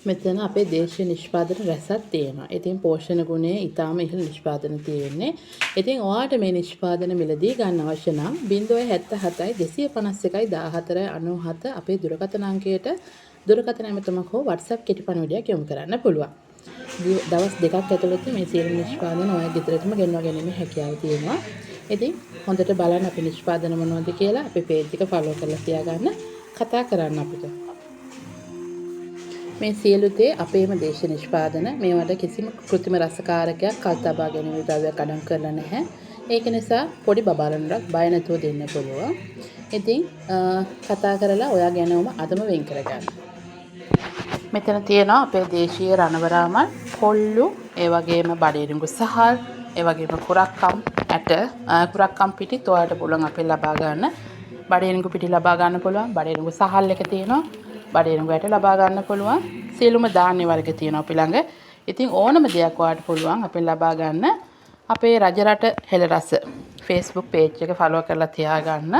මෙතන අපේ දේශීය නිෂ්පාදන රැසක් තියෙනවා. ඉතින් පෝෂණ ගුණය ඊටාම ඉහළ නිෂ්පාදන තියෙන්නේ. ඉතින් ඔයාට මේ නිෂ්පාදන මිලදී ගන්න අවශ්‍ය නම් 077යි 251යි 1497 අපේ දුරකථන අංකයට දුරකථන ඇමතුමක් හෝ WhatsApp කෙටි පණිවිඩයක් යොමු කරන්න පුළුවන්. දවස් දෙකක් ඇතුළත මේ සියලු නිෂ්පාදන ඔයාගේ ගෙදරටම ගෙන්වා ගැනීමේ හැකියාව තියෙනවා. ඉතින් හොඳට බලන්න අපේ නිෂ්පාදන මොනවද කියලා අපේ පේජ් එක ෆලෝ කරලා තියාගන්න. කතා කරන්න අපිට. මේ සියලු දේ අපේම දේශ නිෂ්පාදන. මේවට කිසිම කෘත්‍රිම රසකාරකයක් කල් තබා ගැනීම ද්‍රව්‍යයක් අඩංගු කරලා නැහැ. ඒක නිසා පොඩි බබාලනක් බය නැතුව දෙන්න පුළුවන්. ඉතින් කතා කරලා ඔයා ගැනම අදම වෙන් කරගන්න. මෙතන තියෙනවා අපේ දේශීය රණවරාමල්, කොල්ලු, ඒ වගේම බඩේරිඟු සහල්, ඒ වගේම කුරක්කම් ඇට, කුරක්කම් පිටිත් ඔයාලට පුළුවන් අපේ ලබා ගන්න. බඩේරිඟු පිටි ලබා ගන්න පුළුවන්. බඩේරිඟු සහල් එක තියෙනවා. බඩේරිඟු ඇට ලබා ගන්න පුළුවන්. සියලුම ධාන්‍ය වර්ග තියෙනවා අපි ළඟ. ඉතින් ඕනම දෙයක් ඔයාලට පුළුවන් අපෙන් ලබා ගන්න. අපේ රජරට හෙළ රස Facebook page එක follow කරලා තියාගන්න.